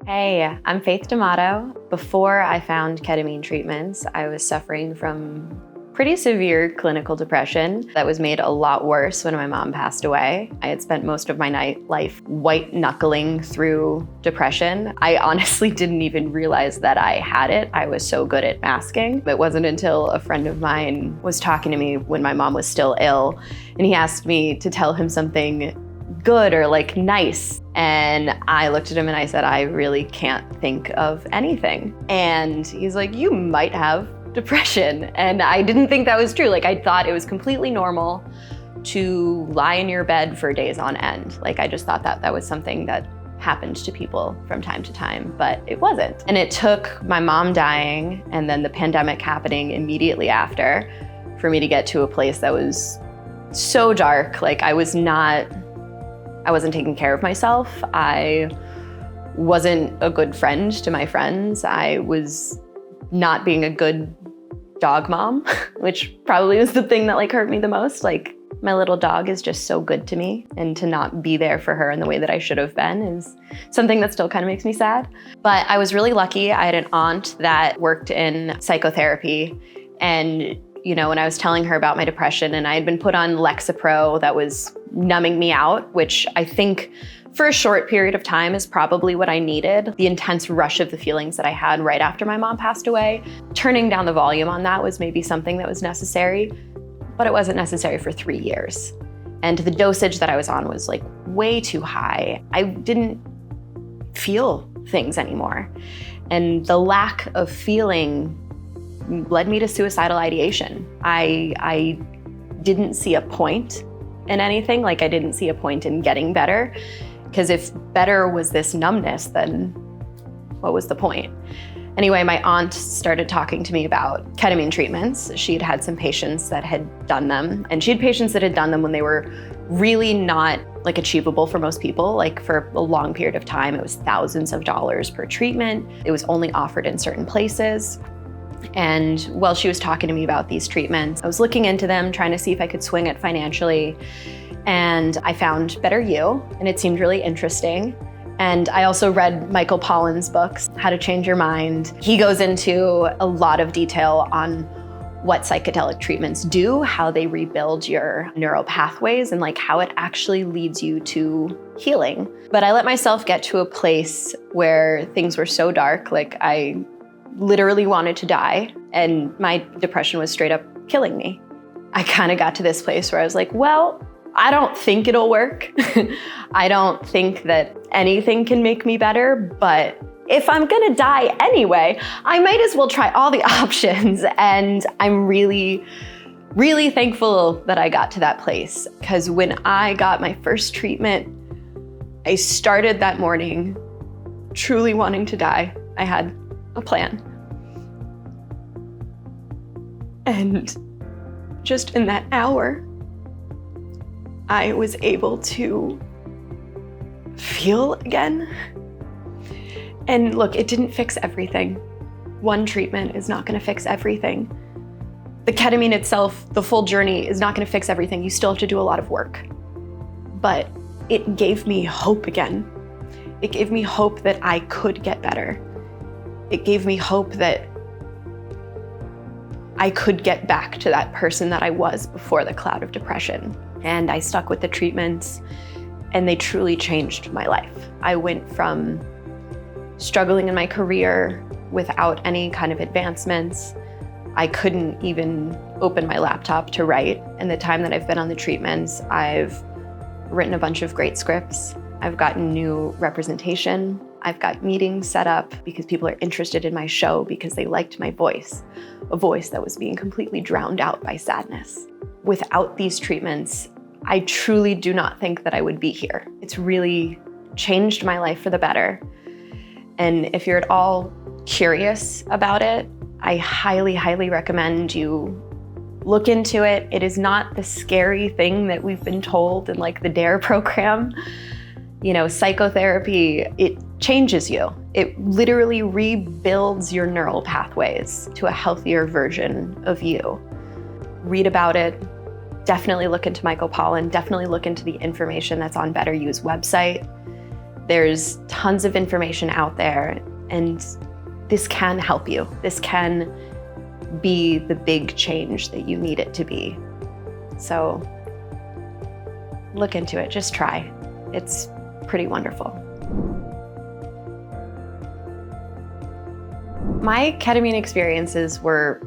Hey, I'm Faith D'Amato. Before I found ketamine treatments, I was suffering from pretty severe clinical depression that was made a lot worse when my mom passed away. I had spent most of my life white knuckling through depression. I honestly didn't even realize that I had it. I was so good at masking. It wasn't until a friend of mine was talking to me when my mom was still ill, and he asked me to tell him something good or like nice. And I looked at him and I said, I really can't think of anything. And he's like, you might have depression. And I didn't think that was true. Like, I thought it was completely normal to lie in your bed for days on end. Like, I just thought that that was something that happened to people from time to time, but it wasn't. And it took my mom dying and then the pandemic happening immediately after for me to get to a place that was so dark. Like, I wasn't taking care of myself. I wasn't a good friend to my friends. I was not being a good dog mom, which probably was the thing that hurt me the most. Like, my little dog is just so good to me, and to not be there for her in the way that I should have been is something that still kind of makes me sad. But I was really lucky. I had an aunt that worked in psychotherapy, and when I was telling her about my depression, and I had been put on Lexapro that was numbing me out, which I think for a short period of time is probably what I needed. The intense rush of the feelings that I had right after my mom passed away, turning down the volume on that was maybe something that was necessary, but it wasn't necessary for 3 years. And the dosage that I was on was way too high. I didn't feel things anymore. And the lack of feeling led me to suicidal ideation. I didn't see a point in anything. I didn't see a point in getting better, because if better was this numbness, then what was the point? Anyway, my aunt started talking to me about ketamine treatments. She'd had some patients that had done them, and she had patients that had done them when they were really not achievable for most people. For a long period of time, it was thousands of dollars per treatment. It was only offered in certain places. And while she was talking to me about these treatments, I was looking into them, trying to see if I could swing it financially. And I found Better You, and it seemed really interesting. And I also read Michael Pollan's books, How to Change Your Mind. He goes into a lot of detail on what psychedelic treatments do, how they rebuild your neural pathways, and how it actually leads you to healing. But I let myself get to a place where things were so dark, I literally wanted to die, and my depression was straight up killing me. I kind of got to this place where I was like, well, I don't think it'll work. I don't think that anything can make me better, but if I'm gonna die anyway, I might as well try all the options. And I'm really, really thankful that I got to that place, because when I got my first treatment, I started that morning truly wanting to die. I had a plan. And just in that hour, I was able to feel again. And look, it didn't fix everything. One treatment is not gonna fix everything. The ketamine itself, the full journey, is not gonna fix everything. You still have to do a lot of work. But it gave me hope again. It gave me hope that I could get better. It gave me hope that I could get back to that person that I was before the cloud of depression. And I stuck with the treatments, and they truly changed my life. I went from struggling in my career without any kind of advancements. I couldn't even open my laptop to write. In the time that I've been on the treatments, I've written a bunch of great scripts. I've gotten new representation. I've got meetings set up because people are interested in my show because they liked my voice, a voice that was being completely drowned out by sadness. Without these treatments, I truly do not think that I would be here. It's really changed my life for the better. And if you're at all curious about it, I highly, highly recommend you look into it. It is not the scary thing that we've been told in the DARE program. Psychotherapy, it changes you. It literally rebuilds your neural pathways to a healthier version of you. Read about it. Definitely look into Michael Pollan. Definitely look into the information that's on Better You's website. There's tons of information out there, and this can help you. This can be the big change that you need it to be. So look into it, just try. It's pretty wonderful. My ketamine experiences were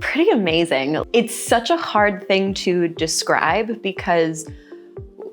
pretty amazing. It's such a hard thing to describe because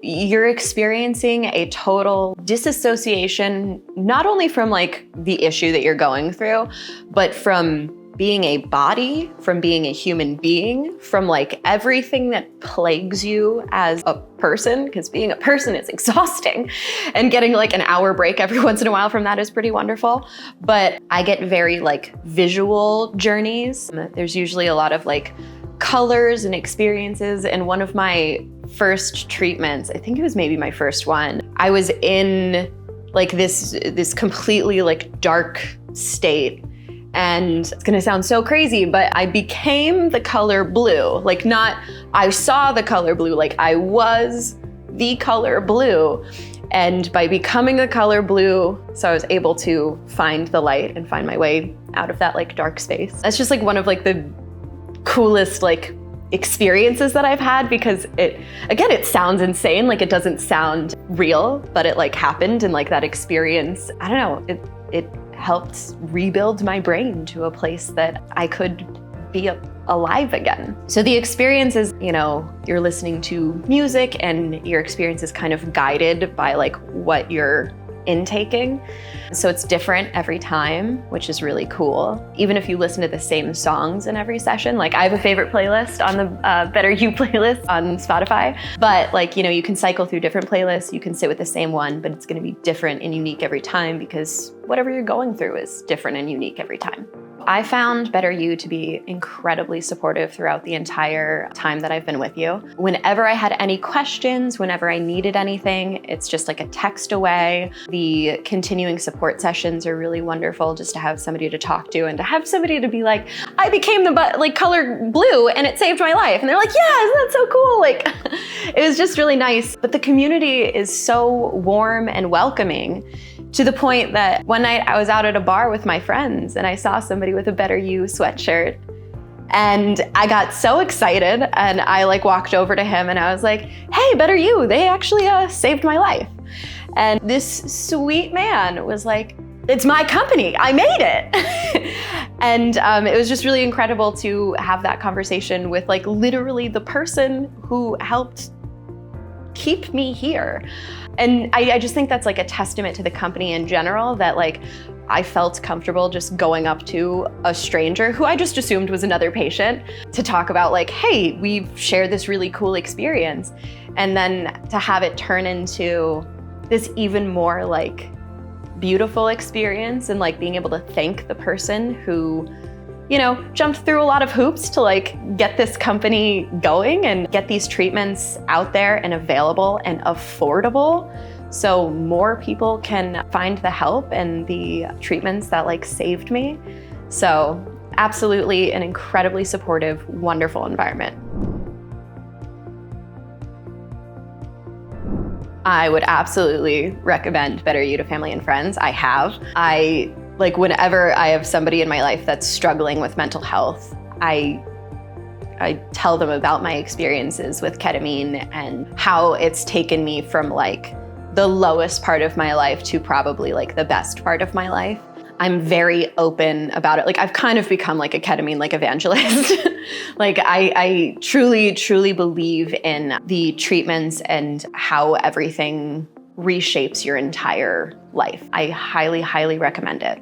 you're experiencing a total disassociation, not only from like the issue that you're going through, but from being a body, from being a human being, from like everything that plagues you as a person, because being a person is exhausting, and getting like an hour break every once in a while from that is pretty wonderful. But I get very like visual journeys. There's usually a lot of like colors and experiences. And one of my first treatments, I think it was maybe my first one, I was in like this completely like dark state. And it's gonna sound so crazy, but I became the color blue. Like not, I saw the color blue, like I was the color blue. And by becoming the color blue, so I was able to find the light and find my way out of that like dark space. That's just like one of like the coolest like experiences that I've had, because it sounds insane, like it doesn't sound real, but it like happened, and like that experience, I don't know, it helped rebuild my brain to a place that I could be alive again. So the experience is, you know, you're listening to music and your experience is kind of guided by like what you're intaking. So it's different every time, which is really cool. Even if you listen to the same songs in every session, like I have a favorite playlist on the Better You playlist on Spotify, but like, you know, you can cycle through different playlists, you can sit with the same one, but it's gonna be different and unique every time because whatever you're going through is different and unique every time. I found Better You to be incredibly supportive throughout the entire time that I've been with you. Whenever I had any questions, whenever I needed anything, it's just like a text away. The continuing support sessions are really wonderful, just to have somebody to talk to and to have somebody to be like, I became the like color blue and it saved my life. And they're like, yeah, isn't that so cool? Like, it was just really nice. But the community is so warm and welcoming, to the point that one night I was out at a bar with my friends and I saw somebody with a Better You sweatshirt. And I got so excited and I like walked over to him and I was like, hey, Better You, they actually saved my life. And this sweet man was like, it's my company, I made it. And it was just really incredible to have that conversation with like literally the person who helped keep me here. And I just think that's like a testament to the company in general, that like I felt comfortable just going up to a stranger who I just assumed was another patient to talk about like, hey, we've shared this really cool experience. And then to have it turn into this even more like beautiful experience, and like being able to thank the person who, you know, jumped through a lot of hoops to like get this company going and get these treatments out there and available and affordable, so more people can find the help and the treatments that like saved me. So absolutely an incredibly supportive, wonderful environment. I would absolutely recommend Better You to family and friends. I have. Like whenever I have somebody in my life that's struggling with mental health, I tell them about my experiences with ketamine and how it's taken me from like the lowest part of my life to probably like the best part of my life. I'm very open about it. Like I've kind of become like a ketamine like evangelist. Like I truly, truly believe in the treatments and how everything reshapes your entire life. I highly, highly recommend it.